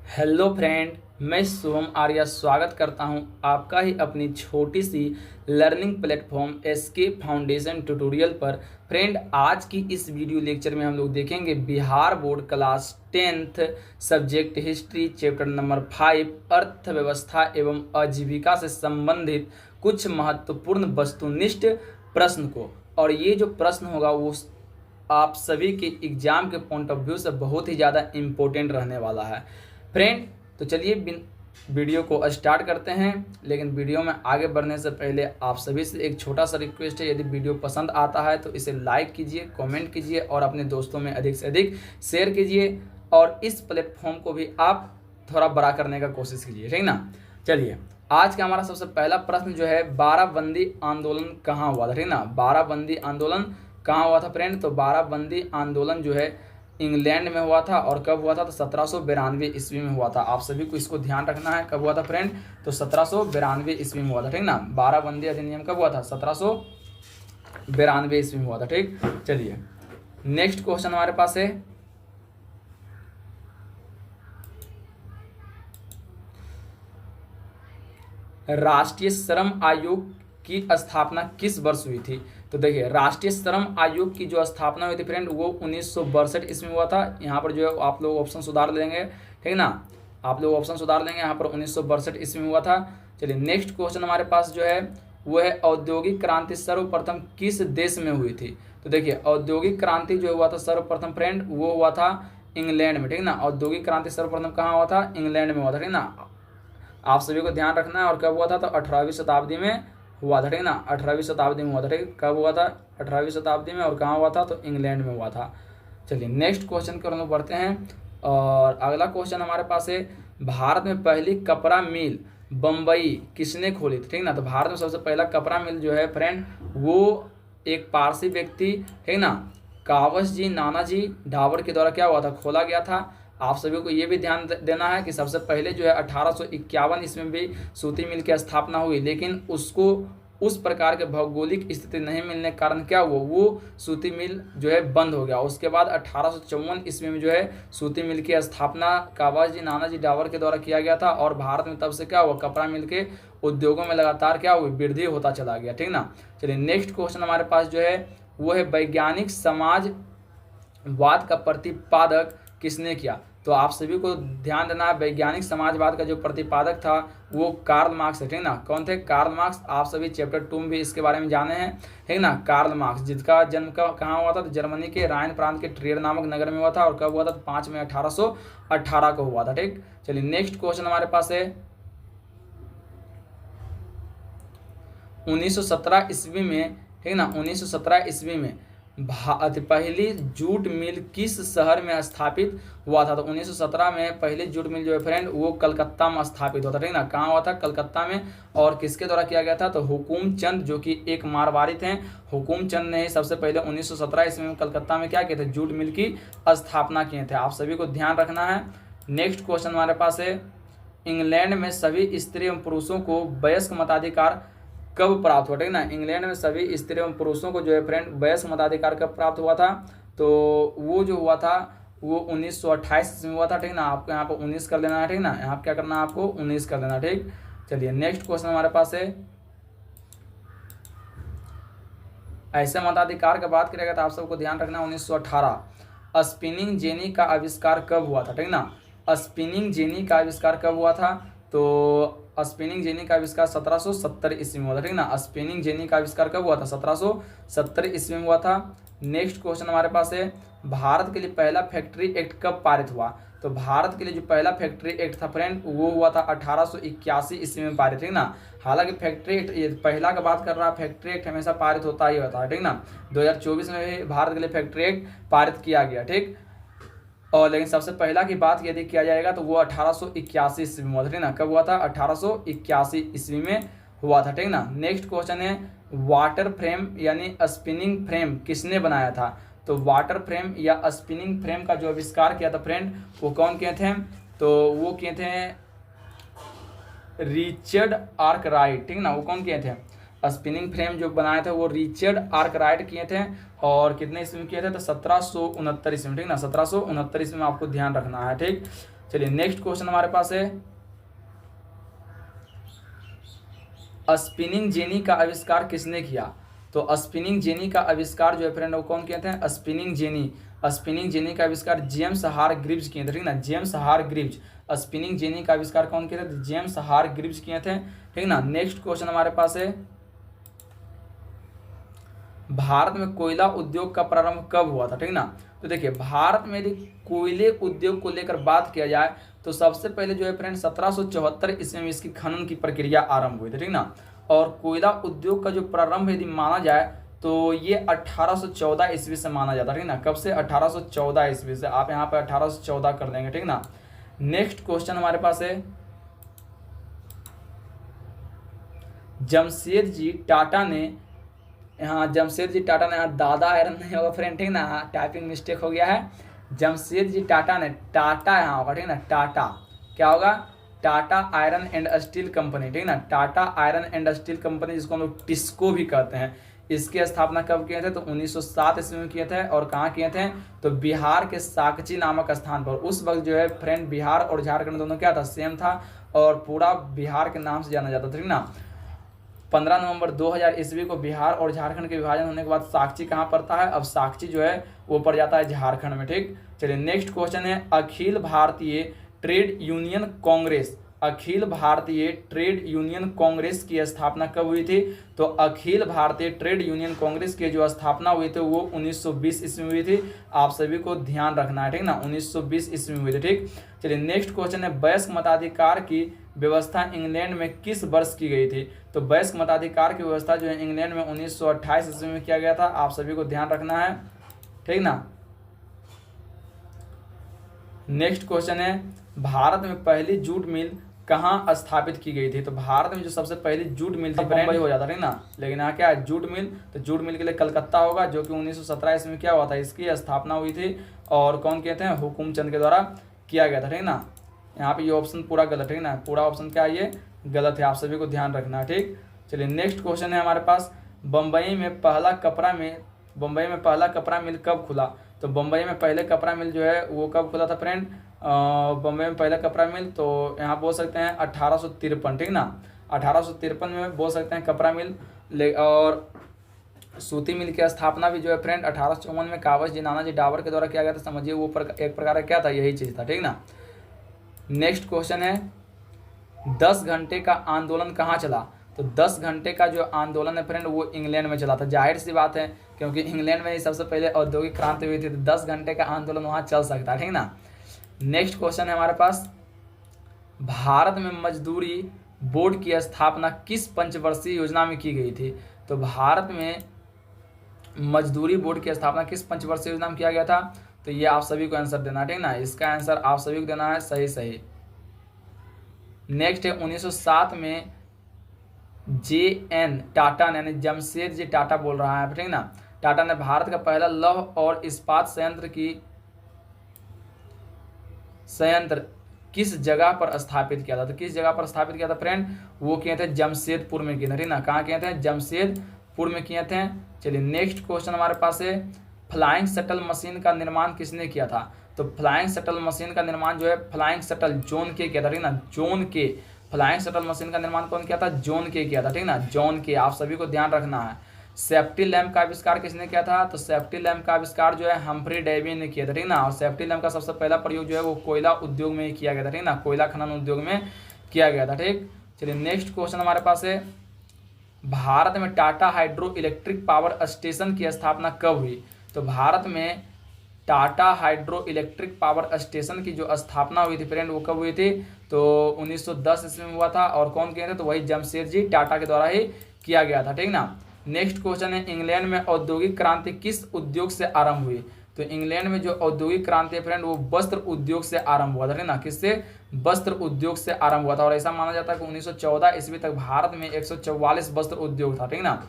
Hello friend, मैं शुभम आर्या स्वागत करता हूं आपका ही अपनी छोटी सी learning platform SK foundation tutorial पर। फ्रेंड, आज की इस वीडियो लेक्चर में हम लोग देखेंगे Bihar board class 10th subject history chapter number 5 अर्थव्यवस्था एवं आजीविका से संबंधित कुछ महत्वपूर्ण वस्तुनिष्ठ प्रश्न को। और ये जो प्रश्न होगा वो आप सभी के एग्जाम के पॉइंट ऑफ व्यू से बहुत ही ज़्यादा इम्पोर्टेंट रहने वाला है फ्रेंड। तो चलिए वीडियो को स्टार्ट करते हैं। लेकिन वीडियो में आगे बढ़ने से पहले आप सभी से एक छोटा सा रिक्वेस्ट है, यदि वीडियो पसंद आता है तो इसे लाइक कीजिए, कमेंट कीजिए और अपने दोस्तों में अधिक से अधिक शेयर कीजिए। और इस प्लेटफॉर्म को भी आप थोड़ा बड़ा करने का कोशिश कीजिए, ठीक ना। चलिए, आज का हमारा सबसे पहला प्रश्न जो है, बाराबंदी आंदोलन कहाँ हुआ था, ठीक ना। बाराबंदी आंदोलन कहाँ हुआ था फ्रेंड? तो बाराबंदी आंदोलन जो है इंग्लैंड में हुआ था। और कब हुआ था? तो 1792 ईस्वी में हुआ था। आप सभी को इसको ध्यान रखना है, कब हुआ था फ्रेंड? तो 1792 ईस्वी में हुआ था, ठीक ना। बाराबंदी अधिनियम कब हुआ था? 1792 ईस्वी में हुआ था, ठीक। चलिए, नेक्स्ट क्वेश्चन हमारे पास है, राष्ट्रीय श्रम आयोग की स्थापना किस वर्ष हुई थी? तो देखिए, राष्ट्रीय श्रम आयोग की जो स्थापना हुई थी फ्रेंड, वो 1962 ईस्वी में हुआ था। यहाँ पर जो है आप लोग ऑप्शन सुधार लेंगे, ठीक ना। आप लोग ऑप्शन सुधार लेंगे, यहाँ पर 1962 ईस्वी में हुआ था। चलिए, नेक्स्ट क्वेश्चन हमारे पास जो है वो है, औद्योगिक क्रांति सर्वप्रथम किस देश में हुई थी? तो देखिए, औद्योगिक क्रांति जो हुआ था सर्वप्रथम फ्रेंड, वो हुआ था इंग्लैंड में, ठीक ना। औद्योगिक क्रांति सर्वप्रथम कहाँ हुआ था? इंग्लैंड में हुआ था, ठीक ना। आप सभी को ध्यान रखना है। और कब हुआ था? तो 18वीं शताब्दी में हुआ था, ठीक ना। 18वीं शताब्दी में हुआ था, ठीक। कब हुआ था? 18वीं शताब्दी में। और कहाँ हुआ था? तो इंग्लैंड में हुआ था। चलिए, नेक्स्ट क्वेश्चन की ओर हम लोग बढ़ते हैं। और अगला क्वेश्चन हमारे पास है, भारत में पहली कपड़ा मिल बम्बई किसने खोली थी, ठीक ना। तो भारत में सबसे पहला कपड़ा मिल जो है फ्रेंड, वो एक पारसी व्यक्ति, ठीक ना, कावस जी नानाजी डाबर के द्वारा क्या हुआ था? खोला गया था। आप सभी को ये भी ध्यान देना है कि सबसे पहले जो है 1851 ईस्वी में भी सूती मिल की स्थापना हुई, लेकिन उसको उस प्रकार के भौगोलिक स्थिति नहीं मिलने के कारण क्या हुआ, वो सूती मिल जो है बंद हो गया। उसके बाद 1854 ईस्वी में जो है सूती मिल की स्थापना कावाजी नानाजी डावर के द्वारा किया गया था। और भारत में तब से क्या हुआ, कपड़ा मिल के उद्योगों में लगातार क्या हुई, वृद्धि होता चला गया, ठीक ना। चलिए, नेक्स्ट क्वेश्चन हमारे पास जो है वो है, वैज्ञानिक समाजवाद का प्रतिपादक किसने किया? तो आप सभी को ध्यान देना है, वैज्ञानिक समाजवाद का जो प्रतिपादक था वो कार्ल मार्क्स है, ठीक ना। कौन थे? Karl Marx. आप सभी चैप्टर 2 में भी इसके बारे में जाने हैं, ठीक ना। कार्ल मार्क्स, जिसका जन्म कहाँ हुआ था? तो जर्मनी के राइन प्रांत के ट्रियर नामक नगर में हुआ था। और कब हुआ था? 5 मई 1818 को हुआ था, ठीक। चलिए, नेक्स्ट क्वेश्चन हमारे पास है, 1917 ईस्वी में, ठीक ना, 1917 ईस्वी में पहली जूट मिल किस शहर में स्थापित हुआ था? तो 1917 में पहली जूट मिल जो है फ्रेंड, वो कलकत्ता में स्थापित हुआ था, ठीक ना। कहाँ हुआ था? कलकत्ता में। और किसके द्वारा किया गया था? तो हुकुम चंद, जो कि एक मारवाड़ी थे। हुकुम चंद ने सबसे पहले 1917 ईस्वी में कलकत्ता में क्या किए थे? जूट मिल की स्थापना किए थे। आप सभी को ध्यान रखना है। नेक्स्ट क्वेश्चन हमारे पास है, इंग्लैंड में सभी स्त्री एवं पुरुषों को वयस्क मताधिकार कब प्राप्त हुआ, ठीक ना। इंग्लैंड में सभी स्त्री एवं पुरुषों को जो है फ्रेंड वयस्क मताधिकार कब प्राप्त हुआ था? तो वो जो हुआ था वो 1928 में हुआ था, ठीक ना। आपको यहाँ पर 19 कर लेना है, ठीक ना। यहाँ क्या करना है आपको? 19 कर लेना, ठीक। चलिए, नेक्स्ट क्वेश्चन हमारे पास है, ऐसे मताधिकार की बात करेगा तो आप सबको ध्यान रखना 1918 स्पिनिंग जेनी का आविष्कार कब हुआ था, ठीक ना। स्पिनिंग जेनी का आविष्कार कब हुआ था? तो स्पिनिंग जेनी का आविष्कार 1770 ईस्वी में हुआ था, ठीक ना। स्पिनिंग जेनी का आविष्कार कब हुआ था? 1770 ईस्वी में हुआ था। नेक्स्ट क्वेश्चन हमारे पास है, भारत के लिए पहला फैक्ट्री एक्ट कब पारित हुआ? तो भारत के लिए जो पहला फैक्ट्री एक्ट था फ्रेंड, वो हुआ था 1881 ईस्वी में पारित, ठीक ना। हालांकि फैक्ट्री एक्ट ये पहला का बात कर रहा है, फैक्ट्री एक्ट हमेशा पारित होता ही होता है, ठीक ना। 2024 में भी भारत के लिए फैक्ट्री एक्ट पारित किया गया, ठीक। और लेकिन सबसे पहला की बात यदि किया जाएगा तो वो 1881 ईस्वी में हुआ था, ठीक ना। कब हुआ था? 1881 ईस्वी में हुआ था, ठीक ना। नेक्स्ट क्वेश्चन है, वाटर फ्रेम यानी स्पिनिंग फ्रेम किसने बनाया था? तो वाटर फ्रेम या स्पिनिंग फ्रेम का जो आविष्कार किया था फ्रेंड, वो कौन किए थे? तो वो किए थे रिचर्ड आर्कराइट, ठीक ना। वो कौन किए थे? स्पिनिंग फ्रेम जो बनाए थे वो रिचर्ड आर्कराइट किए थे। और कितने ईस्वी में किए थे? तो 1769 ईस्वी में, ठीक ना। 1769 ईस्वी में आपको ध्यान रखना है, ठीक। चलिए नेक्स्ट क्वेश्चन हमारे पास है, स्पिनिंग जेनी का आविष्कार किसने किया? तो स्पिनिंग जेनी का आविष्कार जो है फ्रेंड वो कौन कहते हैं? Spinning jenny. स्पिनिंग जेनी का आविष्कार जेम्स हारग्रीव्स किए थे, ठीक ना, जेम्स हारग्रीव्स। स्पिनिंग जेनी का आविष्कार कौन किए थे? जेम्स हारग्रीव्स किए थे, ठीक ना। नेक्स्ट क्वेश्चन हमारे पास है, भारत में कोयला उद्योग का प्रारंभ कब हुआ था? ठीक ना, तो देखिए भारत में यदि कोयले उद्योग को लेकर बात किया जाए तो सबसे पहले जो है फ्रेंड 1774 ईस्वी में इसकी खनन की प्रक्रिया आरंभ हुई थी, ठीक ना। और कोयला उद्योग का जो प्रारंभ यदि माना जाए तो ये 1814 ईस्वी से माना जाता है, ठीक ना। कब से? 1814 ईस्वी से। आप यहाँ पे 1814 कर देंगे, ठीक ना। नेक्स्ट क्वेश्चन हमारे पास है, जमशेदजी टाटा ने, यहाँ जमशेदजी टाटा ने, यहाँ दादा आयरन नहीं होगा फ्रेंड, ठीक ना, टाइपिंग मिस्टेक हो गया है। जमशेदजी टाटा ने, टाटा यहाँ होगा, ठीक ना, टाटा क्या होगा? Tata iron and steel company, ठीक ना, Tata iron and steel company, जिसको हम लोग टिस्को भी कहते हैं। इसकी स्थापना कब किए थे? तो 1907 ईस्वी में किए थे। और कहाँ किए थे? तो बिहार के साकची नामक स्थान पर। उस वक्त जो है फ्रेंड बिहार और झारखंड दोनों क्या था? सेम था और पूरा बिहार के नाम से जाना जाता था, ठीक ना। 15 नवंबर 2000 ईस्वी को बिहार और झारखंड के विभाजन होने के बाद साकची कहाँ पड़ता है? अब साकची जो है वो पड़ जाता है झारखंड में, ठीक। चलिए नेक्स्ट क्वेश्चन है, Akhil Bharatiya trade union Congress, Akhil Bharatiya trade union Congress की स्थापना कब हुई थी? तो अखिल भारतीय ट्रेड यूनियन कांग्रेस की जो स्थापना हुई थी वो 1920 ईस्वी में हुई थी। आप सभी को ध्यान रखना है, ठीक ना, 1920 ईस्वी में हुई थी, ठीक। चलिए नेक्स्ट क्वेश्चन है, वयस्क मताधिकार की व्यवस्था इंग्लैंड में किस वर्ष की गई थी? तो वयस्क मताधिकार की व्यवस्था जो है इंग्लैंड में 1928 ईस्वी में किया गया था। आप सभी को ध्यान रखना है, ठीक ना। नेक्स्ट क्वेश्चन है, भारत में पहली जूट मिल कहाँ स्थापित की गई थी? तो भारत में जो सबसे पहली जूट मिल थी बम्बई हो जाता है ना, लेकिन यहाँ क्या है? जूट मिल, तो जूट मिल के लिए कलकत्ता होगा, जो कि 1917 ईस्वी में क्या हुआ था? इसकी स्थापना हुई थी। और कौन कहते हैं? हुकुमचंद के द्वारा किया गया था, ठीक ना। यहाँ पे ये ऑप्शन पूरा गलत है ना, पूरा ऑप्शन क्या है? ये गलत है, आप सभी को ध्यान रखना है, ठीक। चलिए नेक्स्ट क्वेश्चन है हमारे पास, बम्बई में पहला कपड़ा मिल कब खुला? तो बम्बई में पहले कपड़ा मिल जो है वो कब खुला था फ्रेंड? बम्बई में पहला कपड़ा मिल तो यहाँ बोल सकते हैं 1853, ठीक ना, 1853 में बोल सकते हैं कपड़ा मिल। और सूती मिल की स्थापना भी जो है फ्रेंड 1854 में कावस जी नानाजी डाबर के द्वारा किया गया था। समझिए वो एक प्रकार का क्या था? यही चीज़ था, ठीक ना। नेक्स्ट क्वेश्चन है, 10 घंटे का आंदोलन कहाँ चला? तो 10 घंटे का जो आंदोलन है फ्रेंड वो इंग्लैंड में चला था। जाहिर सी बात है, क्योंकि इंग्लैंड में ही सबसे पहले औद्योगिक क्रांति हुई थी, तो 10 घंटे का आंदोलन वहाँ चल सकता है, ठीक ना। नेक्स्ट क्वेश्चन है हमारे पास, भारत में मजदूरी बोर्ड की स्थापना किस पंचवर्षीय योजना में की गई थी? तो भारत में मजदूरी बोर्ड की स्थापना किस पंचवर्षीय योजना में किया गया था? तो ये आप सभी को आंसर देना है, ठीक ना, इसका आंसर आप सभी को देना है सही। नेक्स्ट है 1907 में JN टाटा ने, यानी जमशेद जी टाटा बोल रहा है, ठीक ना, टाटा ने भारत का पहला लौह और इस्पात संयंत्र किस जगह पर स्थापित किया था? तो किस जगह पर स्थापित किया था फ्रेंड? वो किए थे जमशेदपुर में किए थे, ठीक ना, कहाँ किए थे? जमशेदपुर में किए थे। चलिए नेक्स्ट क्वेश्चन हमारे पास है, फ्लाइंग शटल मशीन का निर्माण किसने किया था? तो फ्लाइंग शटल मशीन का निर्माण जो है फ्लाइंग शटल जॉन के किया था, ठीक ना, जॉन के। फ्लाइंग शटल मशीन का निर्माण कौन किया था? जॉन के किया था, ठीक ना, जॉन के। आप सभी को ध्यान रखना है। सेफ्टी लैम्प का आविष्कार किसने किया था? तो सेफ्टी लैम्प का आविष्कार जो है हम्फ्री डेवी ने किया था, ठीक ना। और सेफ्टी लैम्प का सबसे पहला प्रयोग जो है वो कोयला उद्योग में किया गया था, ठीक ना, कोयला खनन उद्योग में किया गया था, ठीक। चलिए नेक्स्ट क्वेश्चन हमारे पास है, भारत में Tata hydro electric power station की स्थापना कब हुई? तो भारत में Tata hydro electric power station की जो स्थापना हुई थी फ्रेंड वो कब हुई थी? तो 1910 ईस्वी में हुआ था। और कौन किए थे? तो वही जमशेद जी टाटा के द्वारा ही किया गया था, ठीक ना। नेक्स्ट क्वेश्चन है, इंग्लैंड में औद्योगिक क्रांति किस उद्योग से आरंभ हुई? तो इंग्लैंड में जो औद्योगिक क्रांति है फ्रेंड वो वस्त्र उद्योग से आरंभ हुआ था, ठीक ना, किससे? वस्त्र उद्योग से आरंभ हुआ था। और ऐसा माना जाता है कि 1914 ईस्वी तक भारत में 144 वस्त्र उद्योग था, ठीक ना।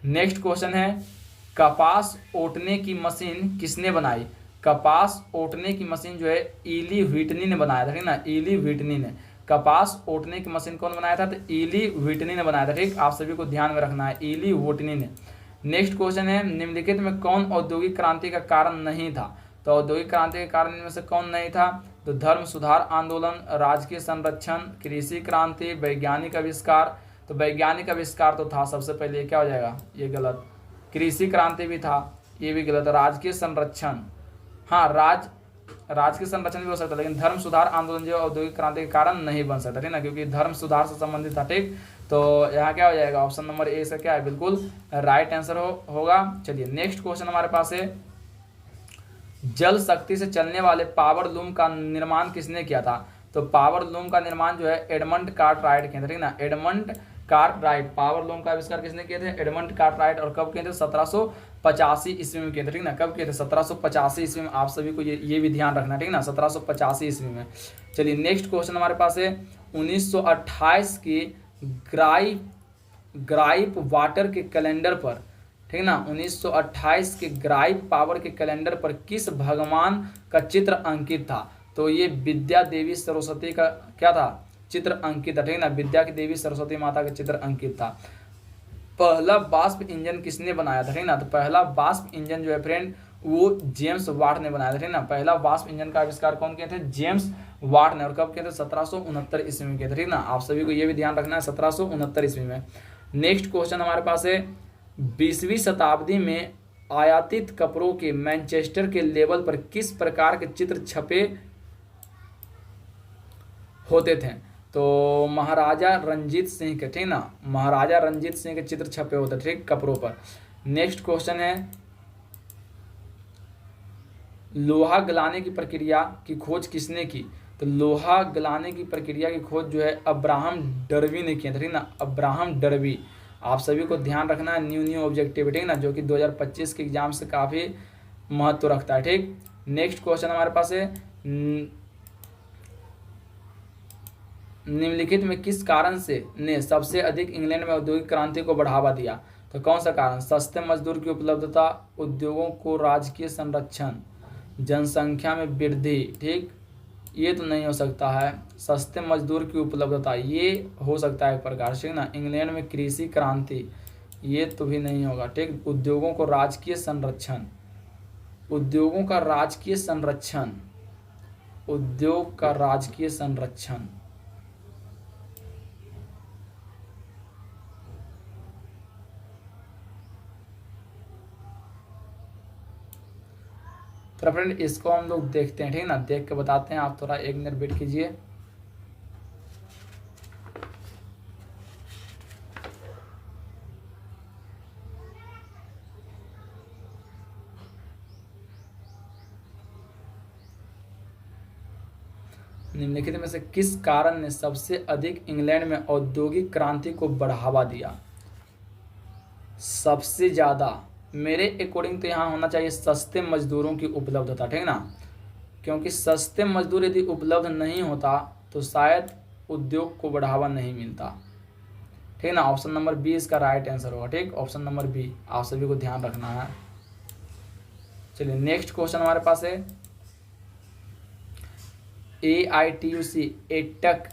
नेक्स्ट क्वेश्चन है, कपास ओटने की मशीन किसने बनाई? कपास ओटने की मशीन जो है ईली व्हिटनी ने बनाया था, ठीक ना, ईली व्हिटनी ने। कपास ओटने की मशीन कौन बनाया था? तो ईली व्हिटनी ने बनाया था, ठीक। आप सभी को ध्यान में रखना है, ईली व्हिटनी ने। नेक्स्ट क्वेश्चन है, निम्नलिखित में कौन औद्योगिक क्रांति का कारण नहीं था? तो औद्योगिक क्रांति के कारण इनमें से कौन नहीं था? तो धर्म सुधार आंदोलन, राजकीय संरक्षण, कृषि क्रांति, वैज्ञानिक आविष्कार। तो वैज्ञानिक आविष्कार तो था सबसे पहले, क्या हो जाएगा? ये गलत। कृषि क्रांति भी था, ये भी गलत। राजकीय संरक्षण, हाँ राजकीय संरक्षण भी हो सकता है, लेकिन धर्म सुधार आंदोलन जो औद्योगिक क्रांति के कारण नहीं बन सकता, ठीक ना, क्योंकि धर्म सुधार से संबंधित था। ठीक, तो यहाँ क्या हो जाएगा? ऑप्शन नंबर ए से क्या है? बिल्कुल राइट आंसर होगा। चलिए नेक्स्ट क्वेश्चन हमारे पास है, जल शक्ति से चलने वाले पावर लूम का निर्माण किसने किया था? तो पावर लूम का निर्माण जो है एडमंड कार्टराइट किए थे, ठीक ना, एडमंड कार्टराइट। पावर लूम का आविष्कार किसने किए थे? Edmund Cartwright. और कब किए थे? 1785 ईस्वी में किए थे, ठीक ना। कब किए थे? 1785 ईस्वी में। आप सभी को ये भी ध्यान रखना, ठीक ना, 1785 ईस्वी में। चलिए नेक्स्ट क्वेश्चन हमारे पास है, 1928 की ग्राइप वाटर के कैलेंडर पर, ठीक ना, 1928 के ग्राइप पावर के कैलेंडर पर किस भगवान का चित्र अंकित था? तो ये विद्या देवी सरस्वती का क्या था? चित्र अंकित था, ठीक ना, विद्या की देवी सरस्वती माता का चित्र अंकित था। पहला वाष्प इंजन किसने बनाया था? ठीक ना, तो पहला वाष्प इंजन जो है फ्रेंड वो जेम्स वाट ने बनाया था, ठीक ना। पहला वाष्प इंजन का आविष्कार कौन किए थे? जेम्स वाट ने। और कब किए थे? 1769 ईस्वी में किए थे, ठीक ना। आप सभी को ये भी ध्यान रखना है, 1769 ईस्वी में। नेक्स्ट क्वेश्चन हमारे पास है, 20वीं शताब्दी में आयातित कपड़ों के मैनचेस्टर के लेवल पर किस प्रकार के चित्र छपे होते थे? तो महाराजा रंजीत सिंह के, ठीक ना, महाराजा रंजीत सिंह के चित्र छपे होते, ठीक, कपड़ों पर। नेक्स्ट क्वेश्चन है, लोहा गलाने की प्रक्रिया की खोज किसने की? तो लोहा गलाने की प्रक्रिया की खोज जो है अब्राहम डर्बी ने की, ठीक ना, अब्राहम डर्बी। आप सभी को ध्यान रखना है, न्यू ऑब्जेक्टिव, ठीक ना, जो कि 2025 के एग्जाम से काफ़ी महत्व रखता है, ठीक। नेक्स्ट क्वेश्चन हमारे पास है, निम्नलिखित में किस कारण से ने सबसे अधिक इंग्लैंड में औद्योगिक क्रांति को बढ़ावा दिया? तो कौन सा कारण? सस्ते मजदूर की उपलब्धता, उद्योगों को राजकीय संरक्षण, जनसंख्या में वृद्धि, ठीक, ये तो नहीं हो सकता है। सस्ते मजदूर की उपलब्धता ये हो सकता है एक प्रकार से ना। इंग्लैंड में कृषि क्रांति ये तो भी नहीं होगा, ठीक। उद्योगों को राजकीय संरक्षण, उद्योगों का राजकीय संरक्षण, उद्योग का राजकीय संरक्षण, तो फ्रेंड इसको हम लोग देखते हैं, ठीक ना, देख के बताते हैं। आप थोड़ा 1 मिनट वेट कीजिए। निम्नलिखित में से किस कारण ने सबसे अधिक इंग्लैंड में औद्योगिक क्रांति को बढ़ावा दिया? सबसे ज़्यादा मेरे अकॉर्डिंग तो यहाँ होना चाहिए सस्ते मजदूरों की उपलब्धता, ठीक ना, क्योंकि सस्ते मजदूर यदि उपलब्ध नहीं होता तो शायद उद्योग को बढ़ावा नहीं मिलता, ठीक ना। ऑप्शन नंबर बी इसका राइट आंसर होगा, ठीक, ऑप्शन नंबर बी। आप सभी को ध्यान रखना है। चलिए नेक्स्ट क्वेश्चन हमारे पास है, AITUC एटक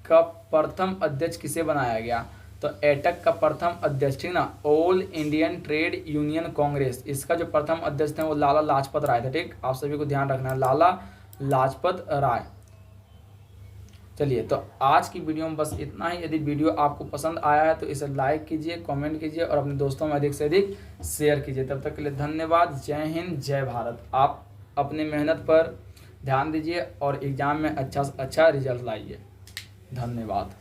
का प्रथम अध्यक्ष किसे बनाया गया? तो एटक का प्रथम अध्यक्ष, ठीक ना, all Indian trade union Congress, इसका जो प्रथम अध्यक्ष थे वो लाला लाजपत राय थे, ठीक। आप सभी को ध्यान रखना है, लाला लाजपत राय। चलिए तो आज की वीडियो में बस इतना ही। यदि वीडियो आपको पसंद आया है तो इसे लाइक कीजिए, कमेंट कीजिए और अपने दोस्तों में अधिक से अधिक शेयर कीजिए। तब तक के लिए धन्यवाद। जय हिंद, जय भारत। आप अपनी मेहनत पर ध्यान दीजिए और एग्ज़ाम में अच्छा से अच्छा रिजल्ट लाइए। धन्यवाद।